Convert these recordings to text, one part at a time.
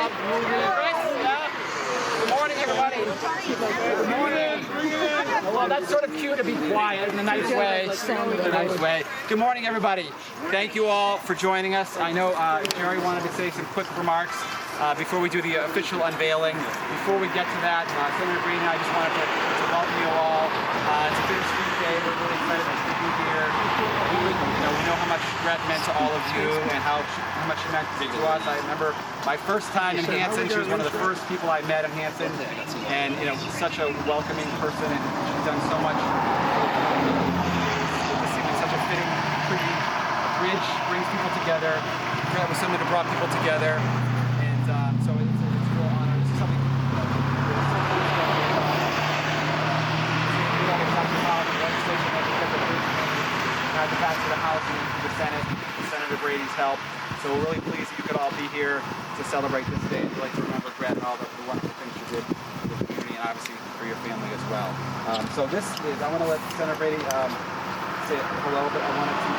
Good morning, everybody. Good morning. Well, that's sort of cute to be quiet in a nice way. Good morning, everybody. Thank you all for joining us. I know Jerry wanted to say some quick remarks before we do the official unveiling. Before we get to that, Senator Brady and I just wanted to welcome you all. It's a bittersweet day. We're really excited to be here. We know how much Gret meant to all of you and how much she meant to us. I remember my first time in Hanson. She was one of the first people I met in Hanson, and such a welcoming person, and she's done so much. This seemed like such a fitting, pretty bridge, brings people together. Gret was something that brought people together, and so it's a real honor. This is something the back to the House and the Senate, with Senator Brady's help. So we're really pleased that you could all be here to celebrate this day. We'd like to remember Gret and all the wonderful things she did for the community and obviously for your family as well. So this is, I want to let Senator Brady say hello, but I wanted to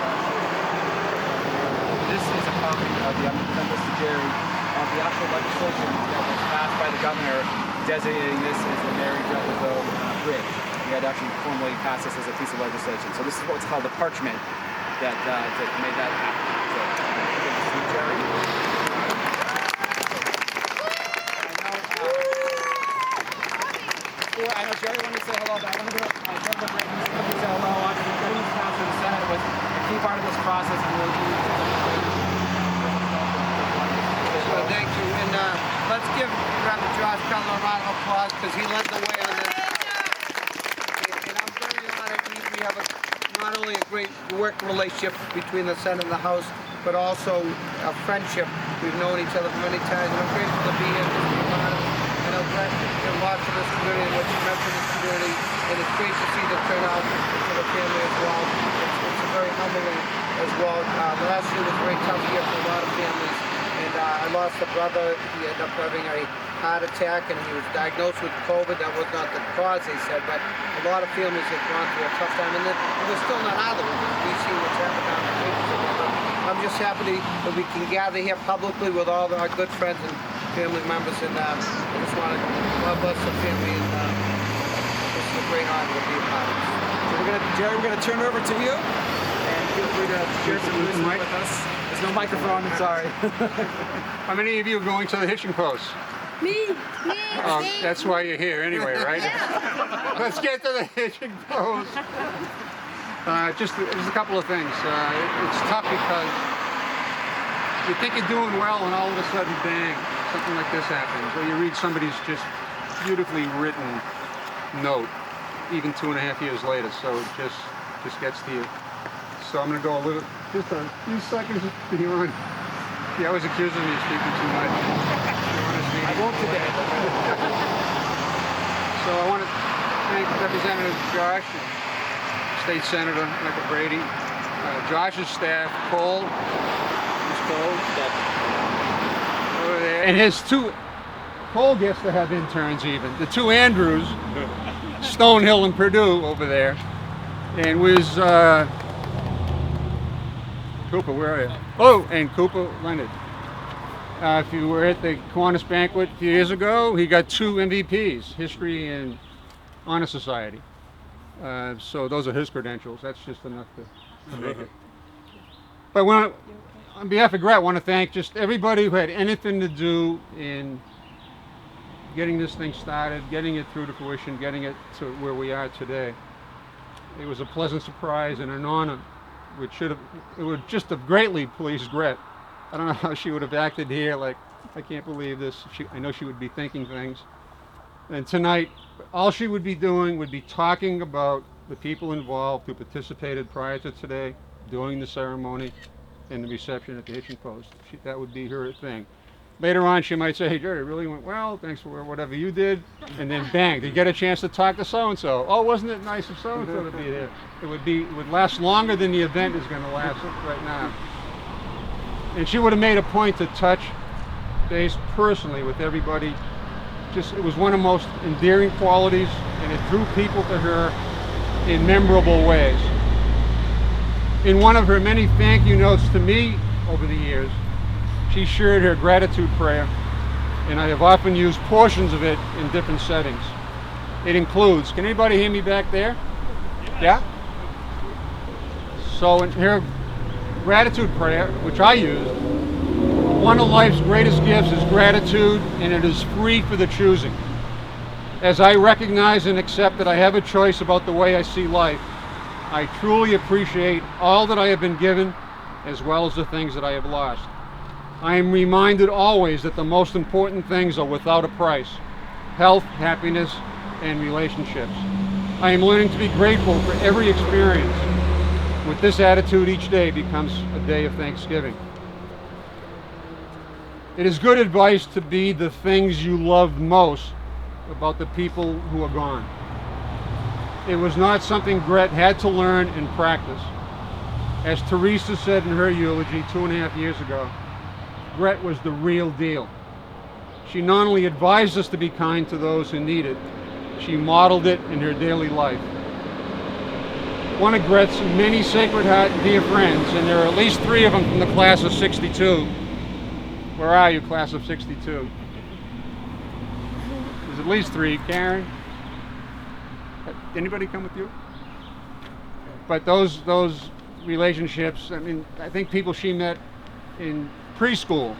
this is a copy of the, I'm going to send this to Jerry, of the actual legislation that was passed by the governor designating this as the Gret Lozeau Bridge. We had actually formally passed this as a piece of legislation. So this is what's called the parchment that made that happen. So, good to see Jerry. I know Jerry wanted to say hello, but I want to go say hello. Obviously, getting this passed in the Senate was a key part of this process, and really well, thank you. And let's give Reverend Josh Cutler a round of applause because he led the way on this. We have not only a great work relationship between the Senate and the House, but also a friendship. We've known each other many times, and I'm grateful to be here. I know Gret and lots of this community and what you meant for this community, and it's great to see the turnout for the family as well. It's very humbling as well. Last year was a very tough year for a lot of families, and I lost a brother. He ended up having a heart attack, and he was diagnosed with COVID. That was not the cause, they said, but a lot of families have gone through a tough time, and we're still not out of it. We've seen what's happened down the street. I'm just happy that we can gather here publicly with all our good friends and family members, and I just want to God bless the family, and this is a great honor to be a part of this. So Jerry, we're going to turn it over to you, and feel free to share some wisdom with us. There's no microphone, I'm sorry. How many of you are going to the Hitching Post? Me. That's why you're here anyway, right? Yeah. Let's get to the Hitching Post. Just a couple of things. It's tough because you think you're doing well and all of a sudden, bang, something like this happens. Or you read somebody's just beautifully written note, even 2.5 years later. So it just gets to you. So I'm going to go just a few seconds beyond. He always accuses me of speaking too much. I won't today. So I want to thank Representative Josh, State Senator Michael Brady, Josh's staff, Cole, over there, and his two. Cole gets to have interns even. The two Andrews, Stonehill and Purdue over there, and with Cooper, where are you? Oh, and Cooper Leonard. If you were at the Kiwanis banquet a few years ago, he got 2 MVPs, History and Honor Society. So those are his credentials. That's just enough to make it. But on behalf of Gret, I want to thank just everybody who had anything to do in getting this thing started, getting it through to fruition, getting it to where we are today. It was a pleasant surprise and an honor. It would just have greatly pleased Gret. I don't know how she would have acted here, like, I can't believe this. I know she would be thinking things. And tonight, all she would be doing would be talking about the people involved who participated prior to today, doing the ceremony and the reception at the Hitching Post. That would be her thing. Later on, she might say, hey, Jerry, it really went well. Thanks for whatever you did. And then bang, they get a chance to talk to so-and-so. Oh, wasn't it nice of so-and-so to be there? It would last longer than the event is going to last right now. And she would have made a point to touch base personally with everybody. It was one of the most endearing qualities, and it drew people to her in memorable ways. In one of her many thank you notes to me over the years, she shared her gratitude prayer and I have often used portions of it in different settings. It includes, can anybody hear me back there? Yeah? So in here, gratitude prayer, which I use, one of life's greatest gifts is gratitude, and it is free for the choosing. As I recognize and accept that I have a choice about the way I see life, I truly appreciate all that I have been given, as well as the things that I have lost. I am reminded always that the most important things are without a price: health, happiness, and relationships. I am learning to be grateful for every experience. With this attitude, each day becomes a day of Thanksgiving. It is good advice to be the things you love most about the people who are gone. It was not something Gret had to learn and practice. As Teresa said in her eulogy 2.5 years ago, Gret was the real deal. She not only advised us to be kind to those who need it, she modeled it in her daily life. One of Gret's many Sacred Heart dear friends, and there are at least 3 of them from the class of '62. Where are you, class of '62? There's at least 3. Karen? Anybody come with you? But those relationships, I mean, I think people she met in preschool,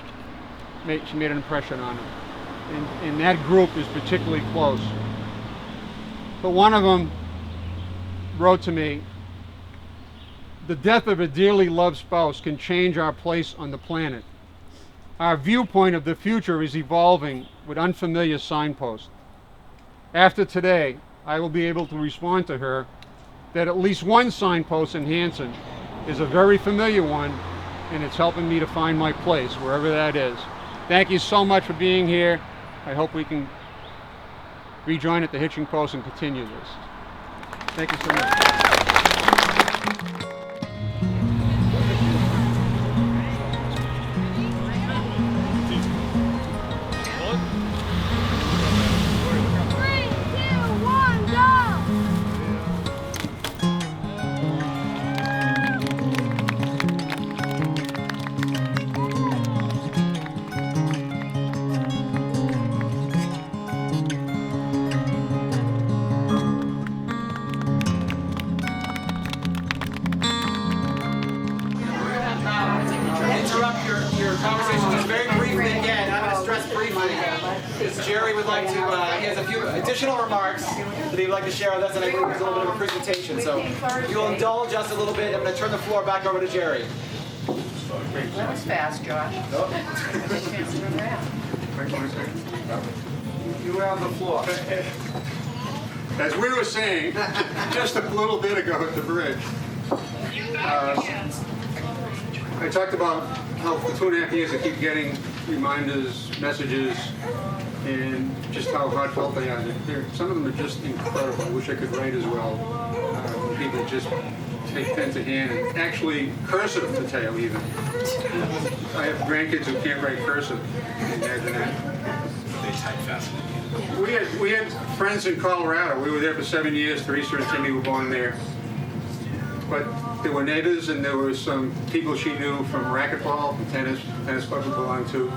she made an impression on them. And that group is particularly close. But one of them wrote to me, "The death of a dearly loved spouse can change our place on the planet. Our viewpoint of the future is evolving with unfamiliar signposts. After today, I will be able to respond to her that at least one signpost in Hanson is a very familiar one, and it's helping me to find my place, wherever that is." Thank you so much for being here. I hope we can rejoin at the Hitching Post and continue this. Thank you so much. Interrupt your conversation just very briefly again. I'm going to stress briefly because Jerry would like to, he has a few additional remarks that he would like to share with us, and I believe it's a little bit of a presentation. So if you'll indulge us a little bit, I'm going to turn the floor back over to Jerry. That was fast, Josh. You have the floor. As we were saying just a little bit ago at the bridge, I talked about how for 2.5 years I keep getting reminders, messages, and just how heartfelt they are. Some of them are just incredible. I wish I could write as well. People just take pen to hand and actually cursive detail even. I have grandkids who can't write cursive. Imagine that. They type fast. We had friends in Colorado. We were there for 7 years. Teresa and Timmy were born there. But there were neighbors, and there were some people she knew from racquetball, from tennis club we belonged to.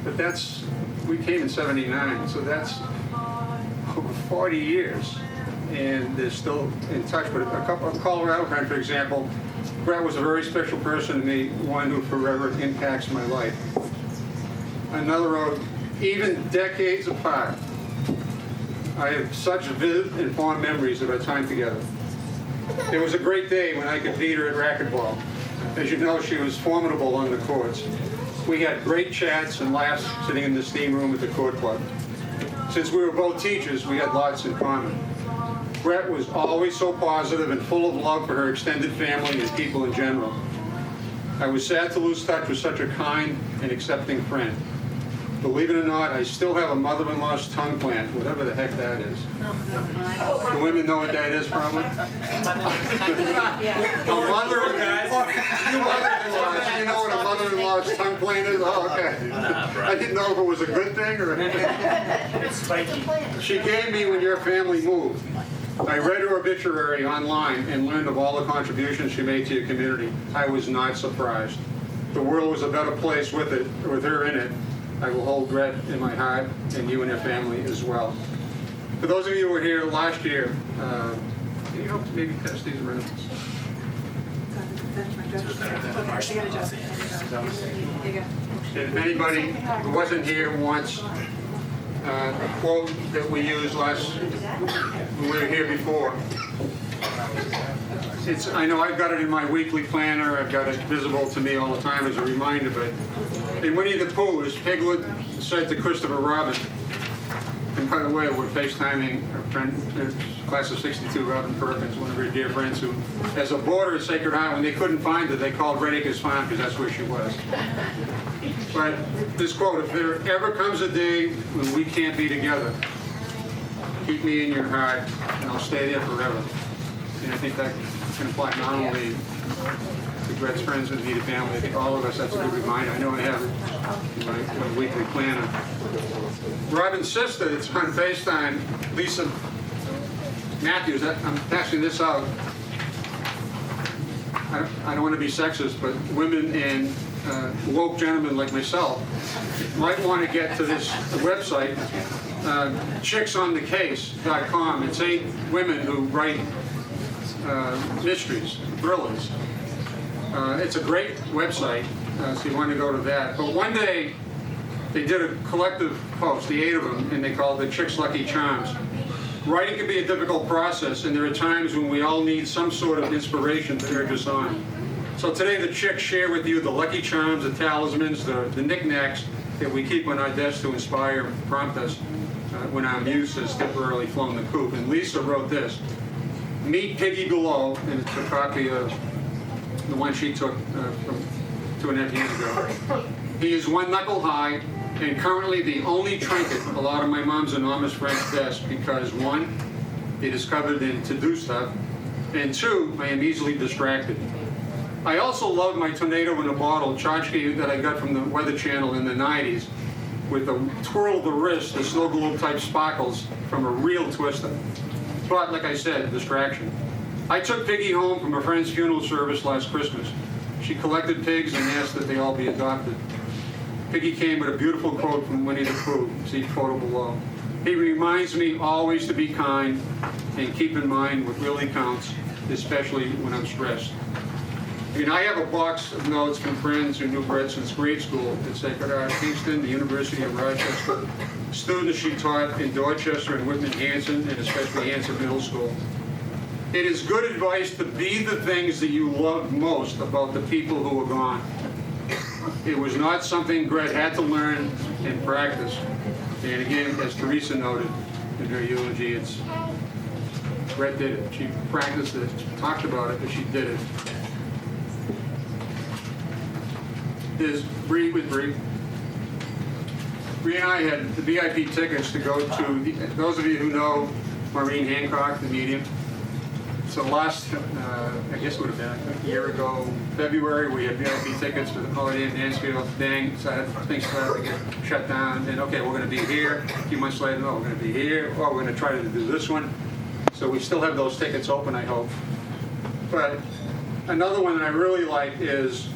But we came in '79, so that's over 40 years. And they're still in touch. But a couple of Colorado friends, for example, Gret was a very special person to me, one who forever impacts my life. Another wrote, "Even decades apart, I have such vivid and fond memories of our time together. It was a great day when I could beat her at racquetball. As you know, she was formidable on the courts. We had great chats and laughs sitting in the steam room at the court club. Since we were both teachers, we had lots in common. Gret was always so positive and full of love for her extended family and people in general. I was sad to lose touch with such a kind and accepting friend. Believe it or not, I still have a mother-in-law's tongue plant, whatever the heck that is. Do women know what that is, probably? A mother-in-law. You know what a mother-in-law's tongue plant is? Oh, okay. I didn't know if it was a good thing or... She gave me when your family moved. I read her obituary online and learned of all the contributions she made to your community. I was not surprised. The world was a better place with her in it. I will hold Gret in my heart, and you and your family as well. For those of you who were here last year, can you help maybe pass these around? If anybody who wasn't here wants a quote that we used when we were here before, I know I've got it in my weekly planner. I've got it visible to me all the time as a reminder. But in Winnie the Pooh, as Piglet said to Christopher Robin, and by the way, we're FaceTiming our friend, class of '62, Robin Perkins, one of her dear friends, who has a border at Sacred Heart. When they couldn't find her, they called Red Acres Farm because that's where she was. But this quote: if there ever comes a day when we can't be together, keep me in your heart, and I'll stay there forever. And I think that can apply not only to Gret's friends and immediate family, I think all of us, that's a good reminder. I know I have it in my weekly planner. Robin's sister, it's on FaceTime, Lisa Matthews, I'm passing this out. I don't want to be sexist, but women and woke gentlemen like myself might want to get to this website, chicksonthecase.com. It's 8 women who write mysteries, thrillers. It's a great website, so you want to go to that. But one day, they did a collective post, the 8 of them, and they called it Chicks Lucky Charms. Writing can be a difficult process, and there are times when we all need some sort of inspiration to urge us on. So today, the chicks share with you the lucky charms, the talismans, the knickknacks that we keep on our desk to inspire and prompt us when our muse has temporarily flown the coop. And Lisa wrote this: meet Piggy Below, and it's a copy of the one she took from 2.5 years ago. He is 1 knuckle high, and currently the only trinket allowed on my mom's enormous French desk because 1, it is covered in to-do stuff, and 2, I am easily distracted. I also love my tornado in a bottle tchotchke that I got from the Weather Channel in the 90s with a twirl of the wrist, the snow globe type sparkles from a real twister. But like I said, distraction. I took Piggy home from a friend's funeral service last Christmas. She collected pigs and asked that they all be adopted. Piggy came with a beautiful quote from Winnie the Pooh. See photo below. He reminds me always to be kind and keep in mind what really counts, especially when I'm stressed. I mean, I have a box of notes from friends who knew Gret since grade school at Sacred Heart, Kingston, the University of Rochester, students she taught in Dorchester and Whitman, Hanson, and especially Hanson Middle School. It is good advice to be the things that you love most about the people who are gone. It was not something Gret had to learn and practice. And again, as Teresa noted in her eulogy, Gret did it. She practiced it, talked about it, but she did it. Is Bree with Bree. Bree and I had the VIP tickets to go to, those of you who know Maureen Hancock, the medium. So last, I guess it would have been a year ago, February, we had VIP tickets for the Holiday Inn Mansfield thing. So things started to get shut down. And okay, we're going to be here. A few months later, no, we're going to be here. Oh, we're going to try to do this one. So we still have those tickets open, I hope. But another one that I really like is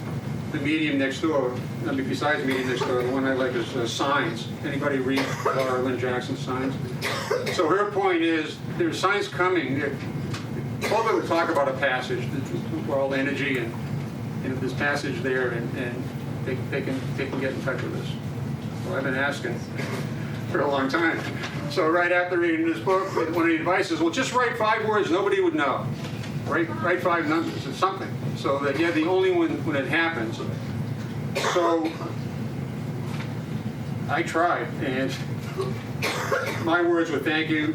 the medium next door. I mean, besides the medium next door, the one I like is Signs. Anybody read Laura Lynn Jackson's Signs? So her point is, there's signs coming. Both would talk about a passage, the world energy, and this passage there, and they can get in touch with us. Well, I've been asking for a long time. So right after reading this book, one of the advice is, well, just write 5 words nobody would know. Write 5 numbers. It's something. So that you're the only one when it happens. So I tried, and my words were thank you,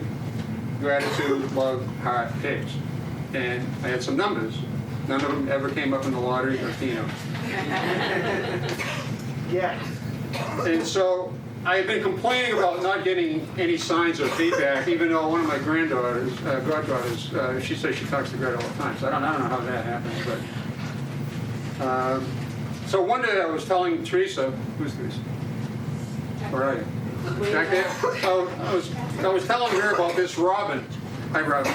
gratitude, love, heart, pigs. And I had some numbers. None of them ever came up in the lottery or Keno. Yeah. And so I've been complaining about not getting any signs or feedback, even though one of my granddaughters, goddaughters, she says she talks to Gret all the time. So I don't know how that happens, but. So one day I was telling Teresa, who's Teresa? Where are you? Back there? I was telling her about this robin. Hi, Robin.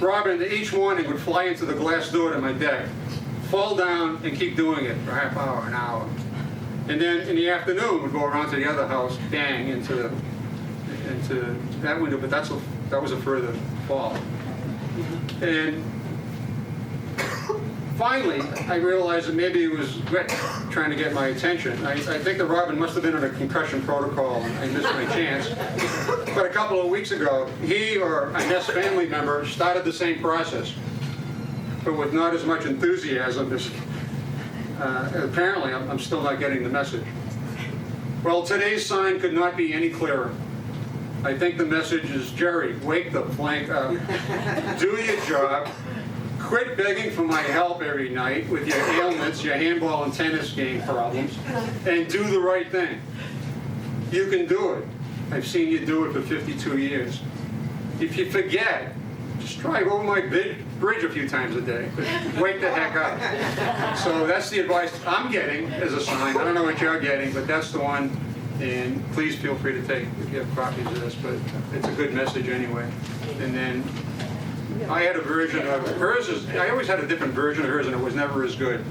Robin, that each morning would fly into the glass door to my deck, fall down, and keep doing it for a half hour, an hour. And then in the afternoon, we'd go around to the other house, bang, into that window, but that was a further fall. And finally, I realized that maybe it was Gret trying to get my attention. I think that Robin must have been on a concussion protocol and I missed my chance. But a couple of weeks ago, he or a Ness family member started the same process, but with not as much enthusiasm as apparently I'm still not getting the message. Well, today's sign could not be any clearer. I think the message is, Jerry, wake the blank up. Do your job. Quit begging for my help every night with your ailments, your handball and tennis game problems, and do the right thing. You can do it. I've seen you do it for 52 years. If you forget, just drive over my bridge a few times a day. Wake the heck up. So that's the advice I'm getting as a sign. I don't know what you're getting, but that's the one. And please feel free to take if you have copies of this, but it's a good message anyway. And then I had a version of hers. I always had a different version of hers, and it was never as good.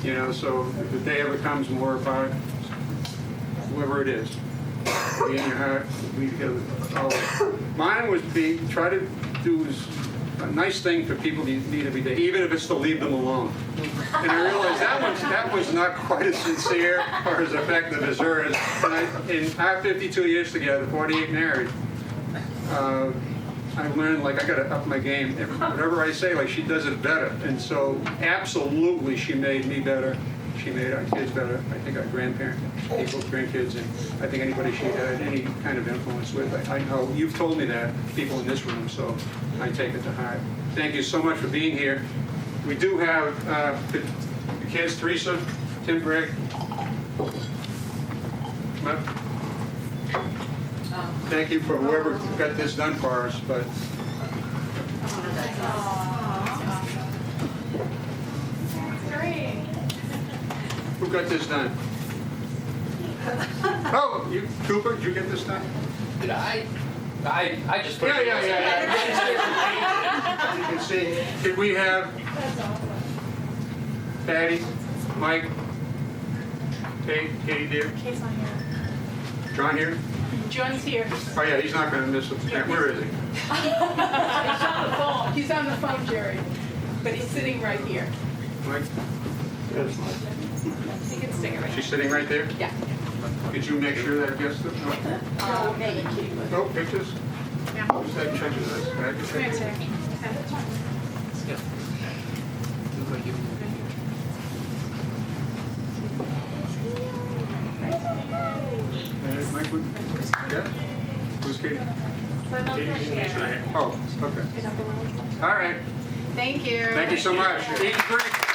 You know, so if the day ever comes, more about whoever it is, be in your heart. Mine would be try to do a nice thing for people you need every day, even if it's to leave them alone. And I realized that was not quite as sincere or as effective as hers. And in our 52 years together, 48 married, I've learned, like, I got to up my game. Whatever I say, like, she does it better. And so, absolutely, she made me better. She made our kids better. I think our grandparents, people's grandkids, and I think anybody she had any kind of influence with. I know you've told me that, people in this room, so I take it to heart. Thank you so much for being here. We do have the kids, Teresa, Tim Gregg. Come up. Thank you for whoever got this done for us, but who got this done? Oh, you, Cooper, did you get this done? Did I? I just put Yeah. You can see. Did we have Patty, Mike, Katie there? Kate's not here. John here? John's here. Oh yeah, he's not going to miss it. Where is he? He's on the phone. He's on the phone, Jerry. But he's sitting right here. Mike? You can stick it right She's sitting right there? Yeah. Did you make sure that gets the... No pictures? Yeah. Just take pictures of this. Can I get Come here, pictures? Terry. Mike, yeah? Who's Katie? Oh, okay. All right. Thank you. Thank you so much. Eat and drink.